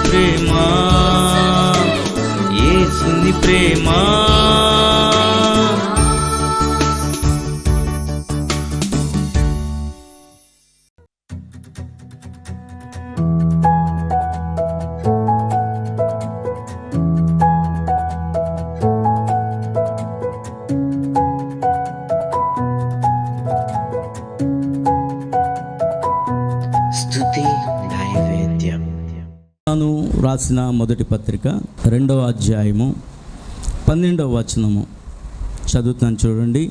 ప్రేమ, యేసుని ప్రేమ. రాసిన మొదటి పత్రిక 2వ అధ్యాయము 12వ వచనము చదువుతాను చూడండి.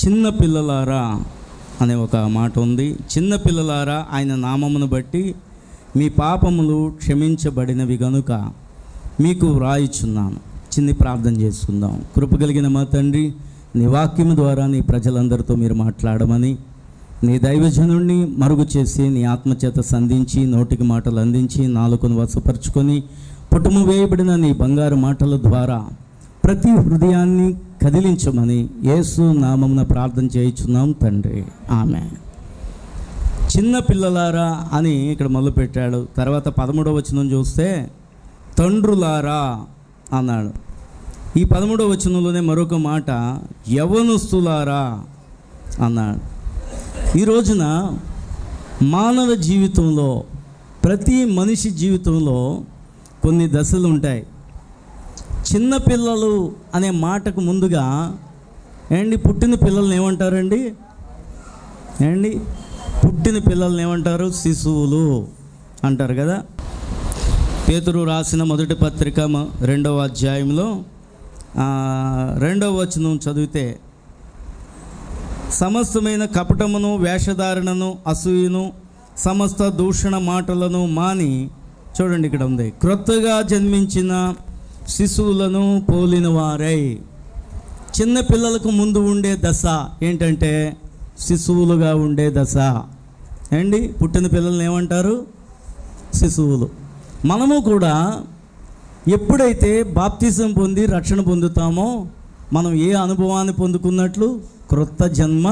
చిన్న పిల్లలారా అనే ఒక మాట ఉంది. చిన్న పిల్లలారా, ఆయన నామమును బట్టి మీ పాపములు క్షమించబడినవి గనుక మీకు వ్రాయిచున్నాను. చిన్ని ప్రార్థన చేసుకుందాం. కృపగలిగిన మా తండ్రి, నీ వాక్యము ద్వారా నీ ప్రజలందరితో మీరు మాట్లాడమని, నీ దైవజనుడిని మరుగు చేసి నీ ఆత్మచేత సంధించి నోటికి మాటలు అందించి నాలుకను వశపరుచుకొని పుట్టుము వేయబడిన నీ బంగారు మాటల ద్వారా ప్రతి హృదయాన్ని కదిలించమని యేసు నామమున ప్రార్థన చేయుచున్నాం తండ్రి, ఆమెన్. చిన్న పిల్లలారా అని ఇక్కడ మొదలుపెట్టాడు. తర్వాత 13వ వచనం చూస్తే తండ్రులారా అన్నాడు. ఈ 13వ వచనంలోనే మరొక మాట యవ్వనస్తులారా అన్నాడు. ఈ రోజున మానవ జీవితంలో, ప్రతి మనిషి జీవితంలో కొన్ని దశలు ఉంటాయి. చిన్నపిల్లలు అనే మాటకు ముందుగా పుట్టిన పిల్లల్ని ఏమంటారండి? పుట్టిన పిల్లల్ని ఏమంటారు? శిశువులు అంటారు కదా. పేతురు రాసిన మొదటి పత్రిక 2వ అధ్యాయంలో 2వ వచనం చదివితే, సమస్తమైన కపటమును, వేషధారణను, అసూయను, సమస్త దూషణ మాటలను మాని, చూడండి ఇక్కడ ఉంది, క్రొత్తగా జన్మించిన శిశువులను పోలిన వారై. చిన్న పిల్లలకు ముందు ఉండే దశ ఏంటంటే శిశువులుగా ఉండే దశ. పుట్టిన పిల్లల్ని ఏమంటారు? శిశువులు. మనము కూడా ఎప్పుడైతే బాప్తిజం పొంది రక్షణ పొందుతామో మనం ఏ అనుభవాన్ని పొందుకున్నట్లు? క్రొత్త జన్మ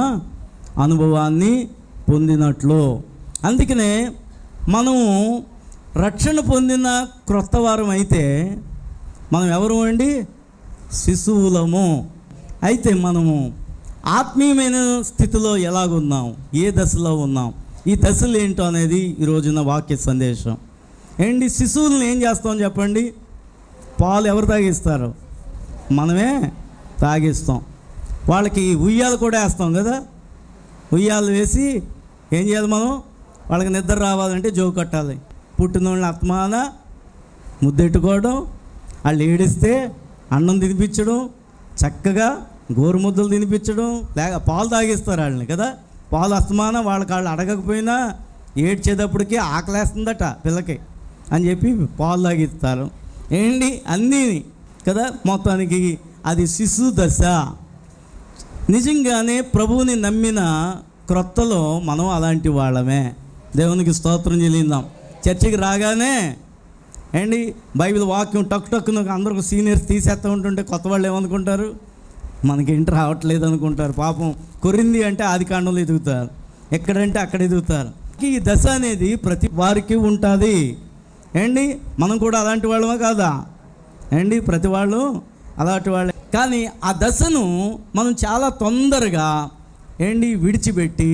అనుభవాన్ని పొందినట్లు. అందుకనే మనము రక్షణ పొందిన క్రొత్త వారం అయితే మనం ఎవరు అండి? శిశువులము. అయితే మనము ఆత్మీయమైన స్థితిలో ఎలాగున్నాం, ఏ దశలో ఉన్నాం, ఈ దశలు ఏంటో అనేది ఈ రోజున వాక్య సందేశం. శిశువులను ఏం చేస్తాం చెప్పండి? పాలు ఎవరు తాగిస్తారు? మనమే తాగిస్తాం. వాళ్ళకి ఉయ్యాలు కూడా వేస్తాం కదా. ఉయ్యాలు వేసి ఏం చేయాలి మనం? వాళ్ళకి నిద్ర రావాలంటే జోగు కట్టాలి. పుట్టిన వాళ్ళని అత్మాన ముద్దెట్టుకోవడం, వాళ్ళు ఏడిస్తే అన్నం తినిపించడం, చక్కగా గోరుముద్దలు తినిపించడం, లేక పాలు తాగిస్తారు వాళ్ళని కదా. పాలు అస్తమాన వాళ్ళకి వాళ్ళు అడగకపోయినా ఏడ్చేటప్పటికి ఆకలేస్తుందట పిల్లకి అని చెప్పి పాలు తాగిస్తారు. అన్నీ కదా. మొత్తానికి అది శిశు దశ. నిజంగానే ప్రభువుని నమ్మిన క్రొత్తలో మనం అలాంటి వాళ్ళమే. దేవునికి స్తోత్రం చెల్లిద్దాం. చర్చికి రాగానే బైబిల్ వాక్యం టక్కున అందరికి సీనియర్స్ తీసేస్తూ ఉంటుంటే కొత్త వాళ్ళు ఏమనుకుంటారు? మనకేంటి రావట్లేదు అనుకుంటారు. పాపం కొరింది అంటే ఆది కాండంలో ఎదుగుతారు, ఎక్కడంటే అక్కడ ఎదుగుతారు. ఈ దశ అనేది ప్రతి వారికి ఉంటుంది. మనం కూడా అలాంటి వాళ్ళమే కాదా? ప్రతి వాళ్ళు అలాంటి వాళ్ళే. కానీ ఆ దశను మనం చాలా తొందరగా విడిచిపెట్టి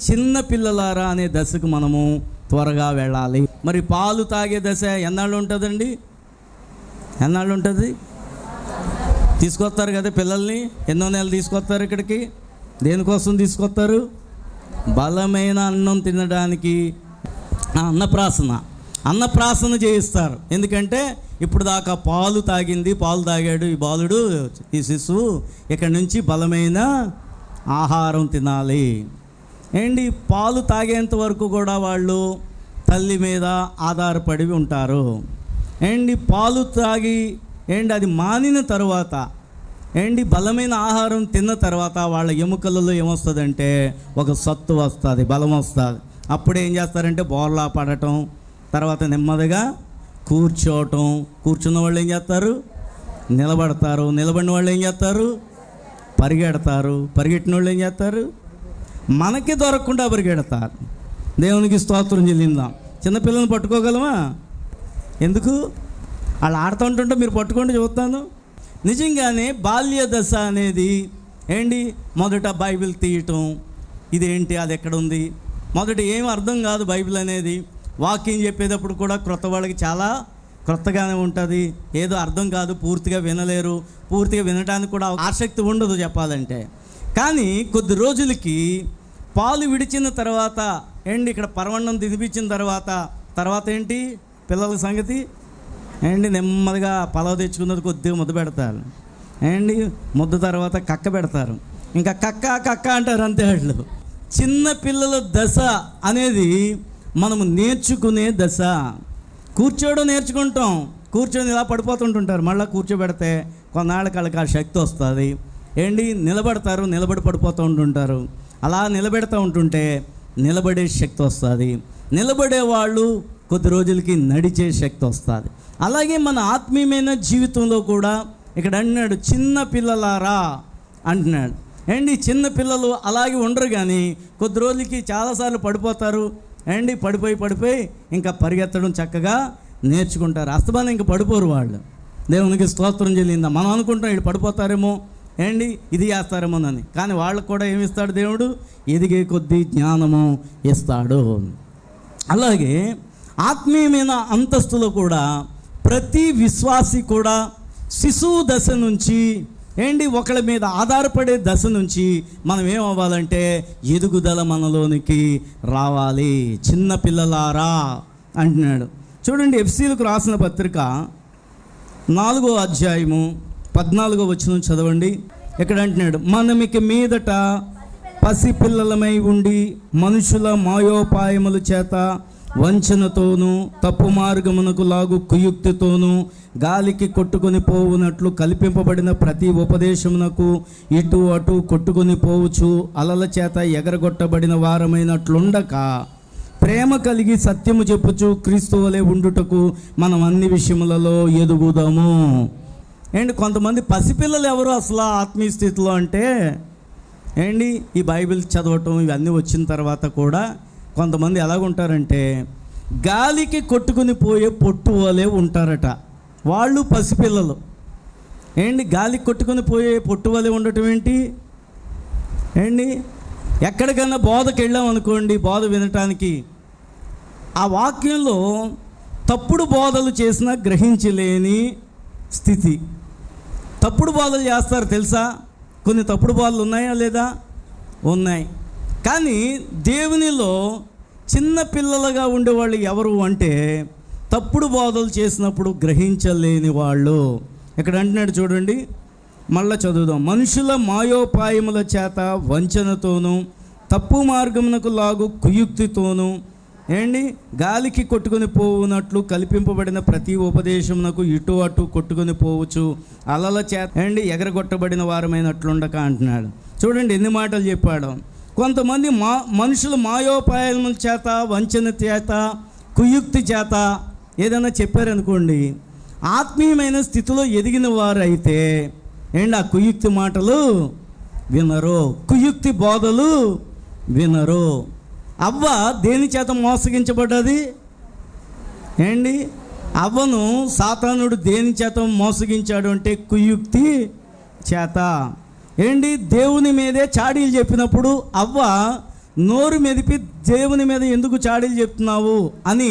చిన్న పిల్లలారా అనే దశకు మనము త్వరగా వెళ్ళాలి. మరి పాలు తాగే దశ ఎన్నాళ్ళు ఉంటుందండి? ఎన్నాళ్ళు ఉంటుంది? తీసుకొస్తారు కదా పిల్లల్ని, ఎన్నో నెలలు తీసుకొస్తారు ఇక్కడికి. దేనికోసం తీసుకొస్తారు? బలమైన అన్నం తినడానికి. అన్నప్రాసన చేయిస్తారు. ఎందుకంటే ఇప్పుడు దాకా పాలు తాగాడు ఈ బాలుడు, ఈ శిశువు, ఇక్కడి నుంచి బలమైన ఆహారం తినాలి. పాలు తాగేంత వరకు కూడా వాళ్ళు తల్లి మీద ఆధారపడి ఉంటారు. పాలు తాగి అది మానిన తర్వాత బలమైన ఆహారం తిన్న తర్వాత వాళ్ళ ఎముకలలో ఏమొస్తుందంటే ఒక సత్తు వస్తుంది, బలం వస్తుంది. అప్పుడు ఏం చేస్తారంటే బోర్లా పడటం, తర్వాత నెమ్మదిగా కూర్చోవటం. కూర్చున్న వాళ్ళు ఏం చేస్తారు? నిలబడతారు. నిలబడిన వాళ్ళు ఏం చేస్తారు? పరిగెడతారు. పరిగెట్టిన వాళ్ళు ఏం చేస్తారు? మనకి దొరకకుండా పరిగెడతారు. దేవునికి స్తోత్రం చెల్లిందాం. చిన్నపిల్లల్ని పట్టుకోగలమా? ఎందుకు? వాళ్ళు ఆడుతుంటుంటే మీరు పట్టుకుంటూ చూస్తాను. నిజంగానే బాల్య దశ అనేది మొదట బైబిల్ తీయటం, ఇదేంటి, అది ఎక్కడ ఉంది, మొదట ఏం అర్థం కాదు బైబిల్ అనేది. వాక్యం చెప్పేటప్పుడు కూడా క్రొత్త వాళ్ళకి చాలా క్రొత్తగానే ఉంటుంది, ఏదో అర్థం కాదు, పూర్తిగా వినలేరు, పూర్తిగా వినడానికి కూడా ఆసక్తి ఉండదు చెప్పాలంటే. కానీ కొద్ది రోజులకి పాలు విడిచిన తర్వాత ఇక్కడ పరమాన్నం తినిపించిన తర్వాత ఏంటి పిల్లల సంగతి? నెమ్మదిగా పలావ్ తెచ్చుకున్నది కొద్దిగా ముద్ద పెడతారు, ముద్ద తర్వాత కక్క పెడతారు, ఇంకా కక్క అంటారు అంతే. వాళ్ళు చిన్న పిల్లల దశ అనేది మనము నేర్చుకునే దశ. కూర్చోవడం నేర్చుకుంటాం, కూర్చొని ఇలా పడిపోతుంటుంటారు, మళ్ళీ కూర్చోబెడితే కొన్నాళ్ళకి వాళ్ళకి ఆ శక్తి వస్తుంది. నిలబడతారు, నిలబడి పడిపోతూ ఉంటుంటారు. అలా నిలబెడతా ఉంటుంటే నిలబడే శక్తి వస్తుంది. నిలబడే వాళ్ళు కొద్ది రోజులకి నడిచే శక్తి వస్తుంది. అలాగే మన ఆత్మీయమైన జీవితంలో కూడా ఇక్కడ అన్నాడు, చిన్న పిల్లలారా అంటున్నాడు. చిన్న పిల్లలు అలాగే ఉండరు, కానీ కొద్ది రోజులకి చాలాసార్లు పడిపోతారు. పడిపోయి ఇంకా పరిగెత్తడం చక్కగా నేర్చుకుంటారు. అస్తమానం ఇంకా పడిపోరు వాళ్ళు. దేవునికి స్తోత్రం చెల్లిందా. మనం అనుకుంటాం వీళ్ళు పడిపోతారేమో, ఇది చేస్తారేమోనని. కానీ వాళ్ళకు కూడా ఏమి ఇస్తాడు దేవుడు? ఎదిగే కొద్దీ జ్ఞానము ఇస్తాడు. అలాగే ఆత్మీయమైన అంతస్తులో కూడా ప్రతి విశ్వాసి కూడా శిశువు దశ నుంచి ఒకళ్ళ మీద ఆధారపడే దశ నుంచి మనం ఏమవ్వాలంటే ఎదుగుదల మనలోనికి రావాలి. చిన్న పిల్లలారా అంటున్నాడు. చూడండి, ఎఫ్సీలకు రాసిన పత్రిక 4వ అధ్యాయము 14వ వచనం చదవండి. ఇక్కడ అంటున్నాడు, మనమిక మీదట పసిపిల్లలమై ఉండి మనుషుల మాయోపాయముల చేత వంచనతోనూ తప్పు మార్గమునకు లాగు కుయుక్తితోనూ గాలికి కొట్టుకొని పోవునట్లు కల్పింపబడిన ప్రతి ఉపదేశమునకు ఇటు అటు కొట్టుకొని పోవచ్చు అలల చేత ఎగరగొట్టబడిన వారమైనట్లుండక ప్రేమ కలిగి సత్యము చెప్పుచు క్రీస్తు వలె ఉండుటకు మనం అన్ని విషయములలో ఎదుగుదాము. కొంతమంది పసిపిల్లలు ఎవరు అసలు ఆత్మీయ స్థితిలో అంటే ఈ బైబిల్ చదవటం ఇవన్నీ వచ్చిన తర్వాత కూడా కొంతమంది ఎలాగుంటారంటే గాలికి కొట్టుకుని పోయే పొట్టు వలె ఉంటారట. వాళ్ళు పసిపిల్లలు. గాలికి కొట్టుకుని పోయే పొట్టు వలె ఉండటం ఏంటి? ఎక్కడికైనా బోధకు వెళ్ళామనుకోండి, బోధ వినటానికి ఆ వాక్యంలో తప్పుడు బోధలు చేసినా గ్రహించలేని స్థితి. తప్పుడు బోధలు చేస్తారు తెలుసా? కొన్ని తప్పుడు బోధలు ఉన్నాయా లేదా? ఉన్నాయి. కానీ దేవునిలో చిన్న పిల్లలుగా ఉండేవాళ్ళు ఎవరు అంటే తప్పుడు బోధలు చేసినప్పుడు గ్రహించలేని వాళ్ళు. ఇక్కడ అంటున్నాడు చూడండి, మళ్ళా చదువుదాం. మనుషుల మాయోపాయముల చేత వంచనతోనూ తప్పు మార్గమునకు లాగు కుయుక్తితోనూ గాలికి కొట్టుకొని పోవునట్లు కల్పింపబడిన ప్రతి ఉపదేశమునకు ఇటు అటు కొట్టుకొని పోవచ్చు అలల చేత ఎగరగొట్టబడిన వారమైనట్లుండక అంటున్నాడు. చూడండి ఎన్ని మాటలు చెప్పాడు. కొంతమంది మనుషులు మాయోపాయముల చేత వంచన చేత కుయుక్తి చేత ఏదైనా చెప్పారనుకోండి, ఆత్మీయమైన స్థితిలో ఎదిగిన వారు అయితే ఆ కుయుక్తి మాటలు వినరు, కుయుక్తి బోధలు వినరు. అవ్వ దేని చేత మోసగించబడ్డది? అవ్వను సాతానుడు దేని చేత మోసగించాడు అంటే కుయుక్తి చేత. దేవుని మీదే చాడీలు చెప్పినప్పుడు అవ్వ నోరు మెదిపి దేవుని మీద ఎందుకు చాడీలు చెప్తున్నావు అని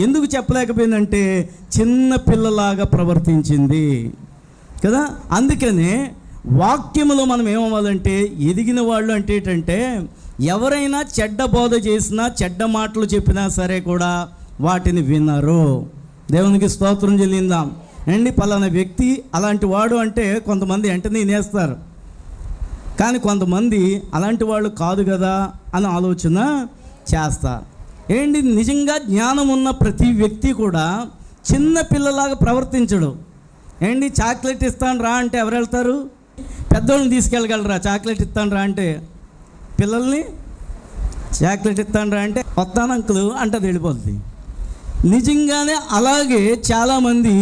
ఎందుకు చెప్పలేకపోయిందంటే చిన్న పిల్లలాగా ప్రవర్తించింది కదా. అందుకనే వాక్యములో మనం ఏమవ్వాలంటే ఎదిగిన వాళ్ళు అంటే ఏంటంటే ఎవరైనా చెడ్డ బోధ చేసినా చెడ్డ మాటలు చెప్పినా సరే కూడా వాటిని వినరు. దేవునికి స్తోత్రం చెల్లిందాం. పలానా వ్యక్తి అలాంటి వాడు అంటే కొంతమంది వెంటనే వినేస్తారు, కానీ కొంతమంది అలాంటి వాళ్ళు కాదు కదా అని ఆలోచన చేస్తారు. నిజంగా జ్ఞానం ఉన్న ప్రతి వ్యక్తి కూడా చిన్న పిల్లలాగా ప్రవర్తించడు. చాక్లెట్ ఇస్తాను రా అంటే ఎవరు వెళ్తారు? పెద్దోళ్ళని తీసుకెళ్ళగలరా? చాక్లెట్ ఇస్తాను రా అంటే పిల్లల్ని చాక్లెట్ ఇస్తాను రా అంటే వస్తాను అంకులు అంటే వెళ్ళిపోద్ది. నిజంగానే అలాగే చాలామంది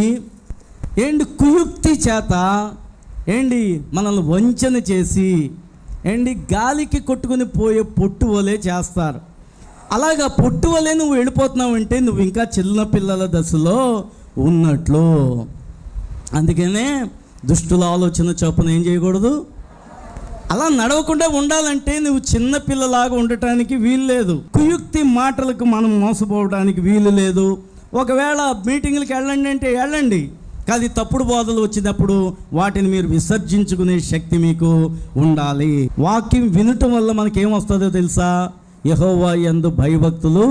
కుయుక్తి చేత మనల్ని వంచన చేసి గాలికి కొట్టుకుని పోయే పొట్టు వలె చేస్తారు. అలాగా పొట్టు వలె నువ్వు వెళ్ళిపోతున్నావు అంటే నువ్వు ఇంకా చిన్న పిల్లల దశలో ఉన్నట్లు. అందుకనే దుష్టుల ఆలోచన చొప్పున ఏం చేయకూడదు, అలా నడవకుండా ఉండాలంటే నువ్వు చిన్నపిల్లలాగా ఉండటానికి వీలు లేదు. కుయుక్తి మాటలకు మనం మోసపోవడానికి వీలు లేదు. ఒకవేళ మీటింగ్లకు వెళ్ళండి అంటే వెళ్ళండి, కానీ తప్పుడు బోధలు వచ్చినప్పుడు వాటిని మీరు విసర్జించుకునే శక్తి మీకు ఉండాలి. వాక్యం వినటం వల్ల మనకేమొస్తుందో తెలుసా? యెహోవా యందు భయభక్తులు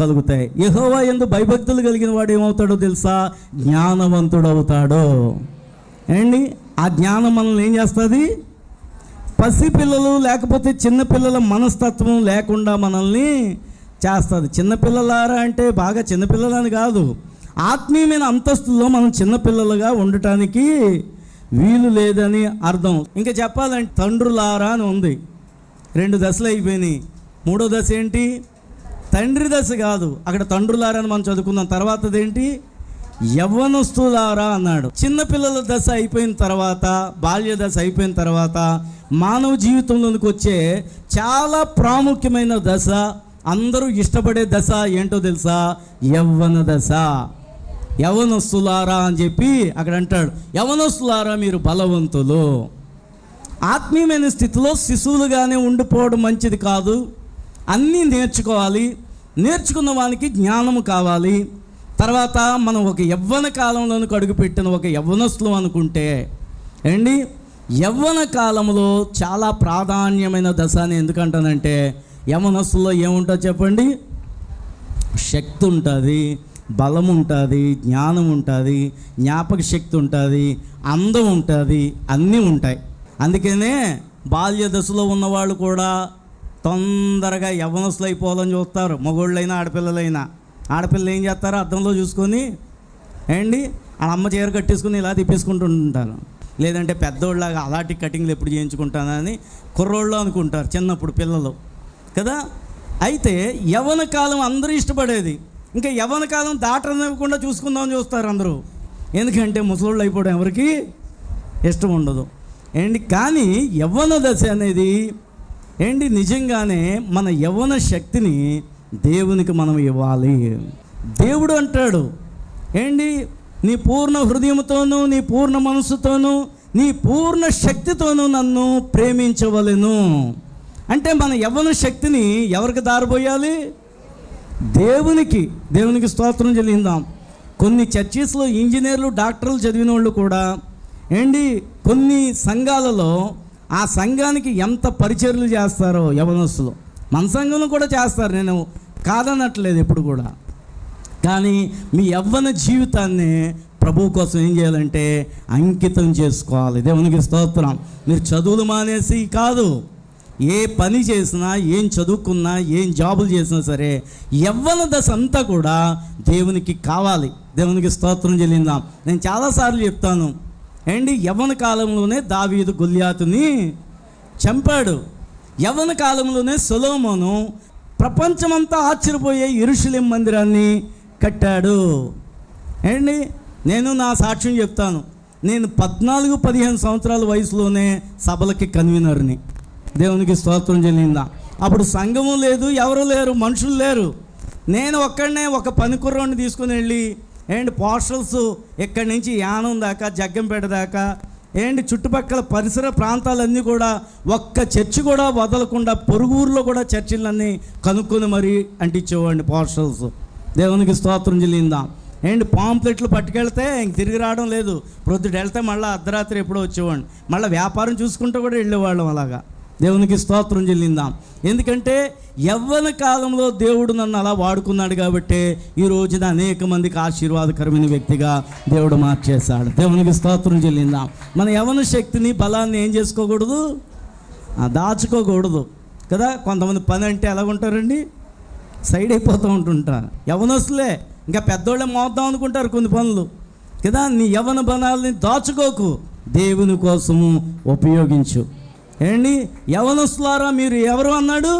కలుగుతాయి. యెహోవా యందు భయభక్తులు కలిగిన వాడు ఏమవుతాడో తెలుసా? జ్ఞానవంతుడు అవుతాడు. ఏండి ఆ జ్ఞానం మనల్ని ఏం చేస్తుంది? పసిపిల్లలు లేకపోతే చిన్నపిల్లల మనస్తత్వం లేకుండా మనల్ని చేస్తుంది. చిన్నపిల్లలారా అంటే బాగా చిన్నపిల్లలని కాదు, ఆత్మీయమైన అంతస్తులో మనం చిన్నపిల్లలుగా ఉండటానికి వీలు లేదని అర్థం. ఇంకా చెప్పాలంటే తండ్రులారా అని ఉంది, 2 దశలు అయిపోయినాయి. 3వ దశ ఏంటి? తండ్రి దశ కాదు, అక్కడ తండ్రులారా అని మనం చదువుకున్నాం. తర్వాతదేంటి? యవ్వనస్తులారా అన్నాడు. చిన్నపిల్లల దశ అయిపోయిన తర్వాత, బాల్య దశ అయిపోయిన తర్వాత మానవ జీవితంలోనికి వచ్చే చాలా ప్రాముఖ్యమైన దశ, అందరూ ఇష్టపడే దశ ఏంటో తెలుసా? యవ్వన దశ. యవ్వనస్తులారా అని చెప్పి అక్కడ అంటాడు, యవ్వనస్తులారా మీరు బలవంతులు. ఆత్మీయమైన స్థితిలో శిశువులుగానే ఉండిపోవడం మంచిది కాదు. అన్నీ నేర్చుకోవాలి. నేర్చుకున్న వానికి జ్ఞానము కావాలి. తర్వాత మనం ఒక యవ్వన కాలంలోనికి అడుగుపెట్టిన ఒక యవ్వనస్తులు అనుకుంటే ఏంటి, యవ్వన కాలంలో చాలా ప్రాధాన్యమైన దశ అని ఎందుకంటానంటే, యవ్వనస్తుల్లో ఏముంటుంది చెప్పండి? శక్తి ఉంటుంది, బలం ఉంటుంది, జ్ఞానం ఉంటుంది, జ్ఞాపక శక్తి ఉంటుంది, అందం ఉంటుంది, అన్నీ ఉంటాయి. అందుకనే బాల్య దశలో ఉన్నవాళ్ళు కూడా తొందరగా యవ్వనస్తులు అయిపోవాలని చూస్తారు. మగోళ్ళైనా ఆడపిల్లలైనా. ఆడపిల్లలు ఏం చేస్తారో అద్దంలో చూసుకొని ఏంటి వాళ్ళ అమ్మ చీర కట్టేసుకుని ఇలా తిప్పేసుకుంటూ ఉంటారు. లేదంటే పెద్దోళ్ళలాగా అలాంటి కటింగ్లు ఎప్పుడు చేయించుకుంటానని కుర్రోళ్ళు అనుకుంటారు చిన్నప్పుడు పిల్లలు కదా. అయితే యవ్వన కాలం అందరూ ఇష్టపడేది. ఇంకా యవ్వన కాలం దాటనివ్వకుండా చూసుకుందామని చూస్తారు అందరూ. ఎందుకంటే ముసలోళ్ళు అయిపోవడం ఎవరికి ఇష్టం ఉండదు ఏంటి. కానీ యవ్వన దశ అనేది ఏంటి, నిజంగానే మన యవ్వన శక్తిని దేవునికి మనం ఇవ్వాలి. దేవుడు అంటాడు ఏంటి, నీ పూర్ణ హృదయంతోనూ, నీ పూర్ణ మనసుతోనూ, నీ పూర్ణ శక్తితోనూ నన్ను ప్రేమించవలెను. అంటే మన యవ్వన శక్తిని ఎవరికి దారిపోయాలి? దేవునికి. దేవునికి స్తోత్రం చెల్లిందాం. కొన్ని చర్చిస్లో ఇంజనీర్లు, డాక్టర్లు చదివిన వాళ్ళు కూడా ఏంటి, కొన్ని సంఘాలలో ఆ సంఘానికి ఎంత పరిచర్యలు చేస్తారో యవ్వనస్తులు. మన సంఘంలో కూడా చేస్తారు, నేను కాదనట్లేదు ఎప్పుడు కూడా. కానీ మీ యవ్వన జీవితాన్ని ప్రభువు కోసం ఏం చేయాలంటే అంకితం చేసుకోవాలి. దేవునికి స్తోత్రం. మీరు చదువులు మానేసి కాదు, ఏ పని చేసినా, ఏం చదువుకున్నా, ఏం జాబులు చేసినా సరే యవ్వన దశ అంతా కూడా దేవునికి కావాలి. దేవునికి స్తోత్రం చెల్లిందాం. నేను చాలాసార్లు చెప్తాను ఏంటి, యవ్వన కాలంలోనే దావీదు గొల్యాతుని చంపాడు. యవ్వన కాలంలోనే సొలొమోను ప్రపంచమంతా ఆశ్చర్యపోయే యెరూషలేము మందిరాన్ని కట్టాడు. ఏంటి, నేను నా సాక్ష్యం చెప్తాను. నేను 14-15 సంవత్సరాల వయసులోనే సభలకి కన్వీనర్ని. దేవునికి స్తోత్రం చెల్లిందా. అప్పుడు సంఘము లేదు, ఎవరు లేరు, మనుషులు లేరు. నేను ఒక్కడనే ఒక పనికుర్రోడిని తీసుకుని వెళ్ళి ఏంటి పోస్టల్స్ ఇక్కడి నుంచి యానం దాకా, జగ్గంపేట దాకా ఏంటి చుట్టుపక్కల పరిసర ప్రాంతాలన్నీ కూడా ఒక్క చర్చి కూడా వదలకుండా పొరుగు ఊర్లో కూడా చర్చిలన్నీ కనుక్కొని మరీ అంటించేవాడిని పోస్టల్స్. దేవునికి స్తోత్రం చెల్లిందాం. ఏంటి పాంప్లెట్లు పట్టుకెళ్తే ఇంక తిరిగి రావడం లేదు. ప్రొద్దుట వెళ్తే మళ్ళీ అర్ధరాత్రి ఎప్పుడో వచ్చేవాడిని. మళ్ళీ వ్యాపారం చూసుకుంటూ కూడా వెళ్ళేవాళ్ళం అలాగా. దేవునికి స్తోత్రం చెల్లిందాం. ఎందుకంటే యవ్వన కాలంలో దేవుడు నన్ను అలా వాడుకున్నాడు కాబట్టి ఈ రోజున అనేక మందికి ఆశీర్వాదకరమైన వ్యక్తిగా దేవుడు మార్చేశాడు. దేవునికి స్తోత్రం చెల్లిందాం. మన యవ్వన శక్తిని, బలాన్ని ఏం చేసుకోకూడదు, దాచుకోకూడదు కదా. కొంతమంది పని అంటే ఎలాగుంటారండి, సైడ్ అయిపోతూ ఉంటుంటారు. యవ్వనస్తులే ఇంకా పెద్దోళ్ళే మోద్దాం అనుకుంటారు కొన్ని పనులు కదా. నీ యవ్వన బలాల్ని దాచుకోకు, దేవుని కోసము ఉపయోగించు. ఏంటి, యవ్వనస్తులారా మీరు ఎవరు అన్నాడు?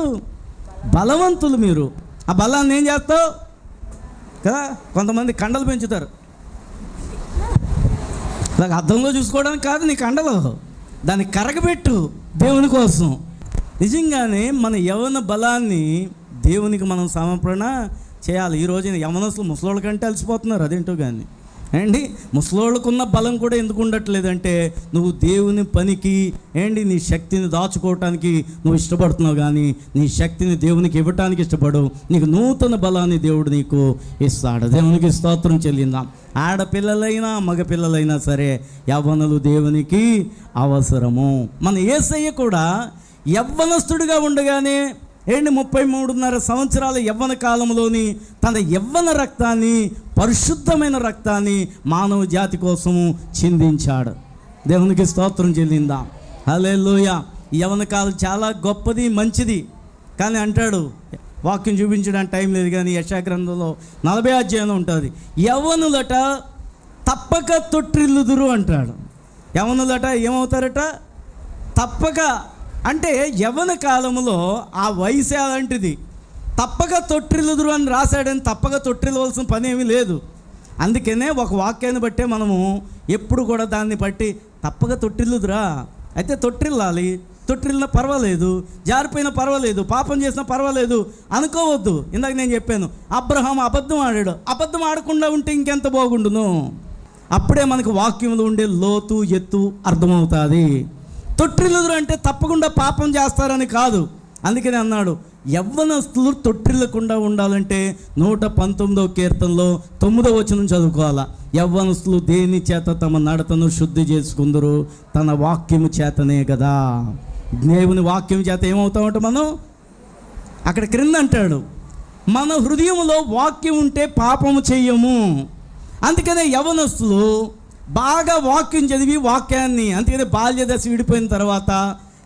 బలవంతులు మీరు. ఆ బలాన్ని ఏం చేస్తావు కదా. కొంతమంది కండలు పెంచుతారు, అలాగ అద్దంలో చూసుకోవడానికి కాదు నీ కండలు, దాన్ని కరగబెట్టు దేవుని కోసం. నిజంగానే మన యవ్వన బలాన్ని దేవునికి మనం సమర్పణ చేయాలి. ఈ రోజున యవ్వనస్తులు ముసలోళ్ళ కంటే అలసిపోతున్నారు, అదేంటో కానీ ఏంటి ముసలోళ్ళకున్న బలం కూడా ఎందుకు ఉండట్లేదంటే నువ్వు దేవుని పనికి నీ శక్తిని దాచుకోవటానికి నువ్వు ఇష్టపడుతున్నావు, కానీ నీ శక్తిని దేవునికి ఇవ్వటానికి ఇష్టపడు. నీకు నూతన బలాన్ని దేవుడు నీకు ఇస్తాడు. దేవునికి స్తోత్రం చెల్లిందాం. ఆడపిల్లలైనా మగపిల్లలైనా సరే యవ్వనులు దేవునికి అవసరము. మన యేసయ్య కూడా యవ్వనస్తుడిగా ఉండగానే 33.5 సంవత్సరాల యవ్వన కాలంలోని తన యవ్వన రక్తాన్ని, పరిశుద్ధమైన రక్తాన్ని మానవ జాతి కోసము చిందించాడు. దేవునికి స్తోత్రం చెల్లిందాం. హల్లెలూయా. యవ్వన కాలం చాలా గొప్పది, మంచిది. కానీ అంటాడు, వాక్యం చూపించడానికి టైం లేదు కానీ యెషయా గ్రంథంలో 40వ అధ్యాయంలో ఉంటుంది, యవ్వనులట తప్పక తొట్టిల్లుదురు అంటాడు. యవ్వనులట ఏమవుతారట? తప్పక. అంటే యవ్వన కాలంలో ఆ వయసు అలాంటిది. తప్పక తొట్టిల్లుదురు అని రాశాడని తప్పక తొట్టిల్లవలసిన పని ఏమీ లేదు. అందుకనే ఒక వాక్యాన్ని బట్టే మనము ఎప్పుడు కూడా దాన్ని బట్టి తప్పక తొట్టిల్లుదురా, అయితే తొట్టిల్లాలి, తొట్టిల్లినా పర్వాలేదు, జారిపోయినా పర్వాలేదు, పాపం చేసినా పర్వాలేదు అనుకోవద్దు. ఇందాక నేను చెప్పాను, అబ్రహాం అబద్ధం ఆడాడు. అబద్ధం ఆడకుండా ఉంటే ఇంకెంత బాగుండును. అప్పుడే మనకు వాక్యంలో ఉండే లోతు ఎత్తు అర్థమవుతుంది. తొట్టిల్లుదురు అంటే తప్పకుండా పాపం చేస్తారని కాదు. అందుకని అన్నాడు, యవ్వనస్తులు తొట్టిల్లకుండా ఉండాలంటే 119వ కీర్తనలో 9వ వచనం చదువుకోవాలా. యవ్వనస్తులు దేని చేత తమ నడతను శుద్ధి చేసుకుందరు? తన వాక్యము చేతనే కదా. దేవుని వాక్యం చేత ఏమవుతామంటే మనం అక్కడ క్రింద అంటాడు, మన హృదయంలో వాక్యం ఉంటే పాపము చెయ్యము. అందుకనే యవ్వనస్తులు బాగా వాక్యం చదివి వాక్యాన్ని, అందుకనే బాల్య దశ విడిపోయిన తర్వాత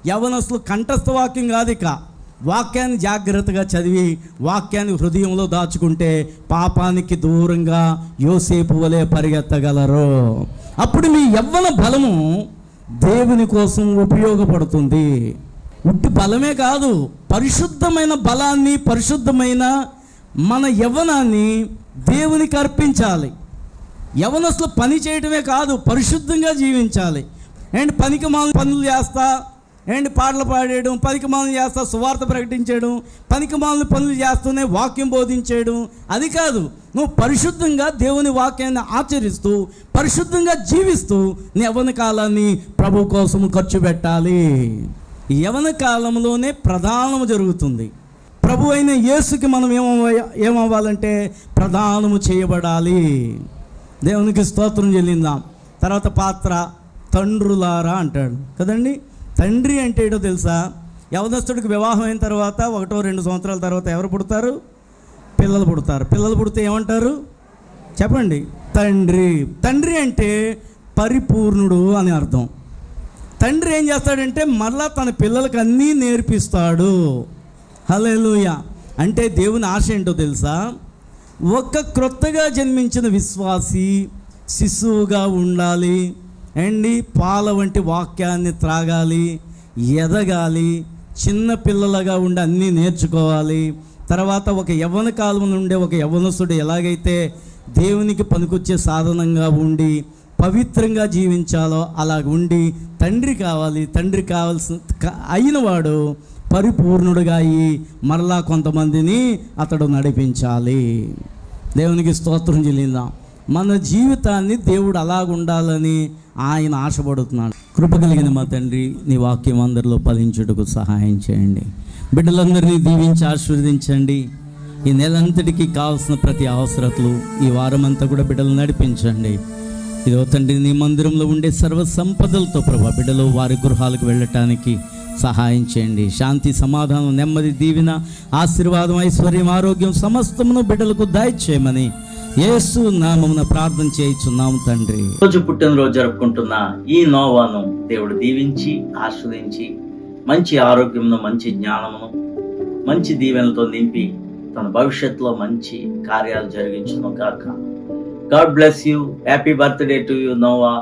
యవ్వనస్తులు కంఠస్థ వాక్యం కాదు, ఇక వాక్యాన్ని జాగ్రత్తగా చదివి వాక్యాన్ని హృదయంలో దాచుకుంటే పాపానికి దూరంగా యోసేపు వలె పరిగెత్తగలరు. అప్పుడు మీ యవ్వన బలము దేవుని కోసం ఉపయోగపడుతుంది. ఉట్టి బలమే కాదు, పరిశుద్ధమైన బలాన్ని, పరిశుద్ధమైన మన యవ్వనాన్ని దేవునికి అర్పించాలి. యవ్వనస్తులు పని చేయటమే కాదు, పరిశుద్ధంగా జీవించాలి. పనికి మాలిన పనులు చేస్తా, పాటలు పాడేయడం, పనికి మాలిన చేస్తా సువార్త ప్రకటించడం, పనికి మాలిన పనులు చేస్తూనే వాక్యం బోధించేయడం, అది కాదు. నువ్వు పరిశుద్ధంగా దేవుని వాక్యాన్ని ఆచరిస్తూ పరిశుద్ధంగా జీవిస్తూ నీ యవ్వన కాలాన్ని ప్రభు కోసం ఖర్చు పెట్టాలి. ఈ యవ్వన కాలంలోనే ప్రధానము జరుగుతుంది. ప్రభు అయిన యేసుకి మనం ఏమవ్వాలంటే ప్రధానము చేయబడాలి. దేవునికి స్తోత్రం చెల్లిందాం. తర్వాత పాత్ర తండ్రులారా అంటాడు కదండి. తండ్రి అంటే ఏంటో తెలుసా? యవనస్తుడికి వివాహం అయిన తర్వాత 1-2 సంవత్సరాల తర్వాత ఎవరు పుడతారు? పిల్లలు పుడతారు. పిల్లలు పుడితే ఏమంటారు చెప్పండి? తండ్రి. తండ్రి అంటే పరిపూర్ణుడు అని అర్థం. తండ్రి ఏం చేస్తాడంటే మళ్ళా తన పిల్లలకు అన్నీ నేర్పిస్తాడు. హల్లెలూయా. అంటే దేవుని ఆశ ఏంటో తెలుసా? ఒక క్రొత్తగా జన్మించిన విశ్వాసి శిశువుగా ఉండాలి, పాల వంటి వాక్యాన్ని త్రాగాలి, ఎదగాలి, చిన్న పిల్లలుగా ఉండి అన్నీ నేర్చుకోవాలి. తర్వాత ఒక యవ్వన కాలం నుండే ఒక యవ్వనస్తుడు ఎలాగైతే దేవునికి పనికొచ్చే సాధనంగా ఉండి పవిత్రంగా జీవించాలో అలా ఉండి తండ్రి కావాలి. తండ్రి అయిన వాడు పరిపూర్ణుడుగా అయ్యి మరలా కొంతమందిని అతడు నడిపించాలి. దేవునికి స్తోత్రం చెల్లిందాం. మన జీవితాన్ని దేవుడు అలాగుండాలని ఆయన ఆశపడుతున్నాడు. కృప కలిగిన మా తండ్రి, నీ వాక్యం అందరిలో ఫలించుటకు సహాయం చేయండి. బిడ్డలందరినీ దీవించి ఆశీర్వదించండి. ఈ నెలంతటికి కావాల్సిన ప్రతి అవసరతలు ఈ వారమంతా కూడా బిడ్డలు నడిపించండి. ఇదో తండ్రి, నీ మందిరంలో ఉండే సర్వ సంపదలతో ప్రభా బిడ్డలు వారి గృహాలకు వెళ్ళటానికి సహాయం చేయండి. శాంతి, సమాధానం, నెమ్మది, దీవెన, ఆశీర్వాదం, ఐశ్వర్యం, ఆరోగ్యం సమస్తమును బిడ్డలకు దయచేయమని యేసు నామమున ప్రార్థన చేయుచున్నాము తండ్రి. రోజు పుట్టినరోజు జరుపుకుంటున్న ఈ నోవాను దేవుడు దీవించి ఆశీర్వదించి మంచి ఆరోగ్యమును, మంచి జ్ఞానమును, మంచి దీవెనలతో నింపి తన భవిష్యత్తులో మంచి కార్యాలు జరిగించును గాక. God bless you. Happy birthday to you Noah.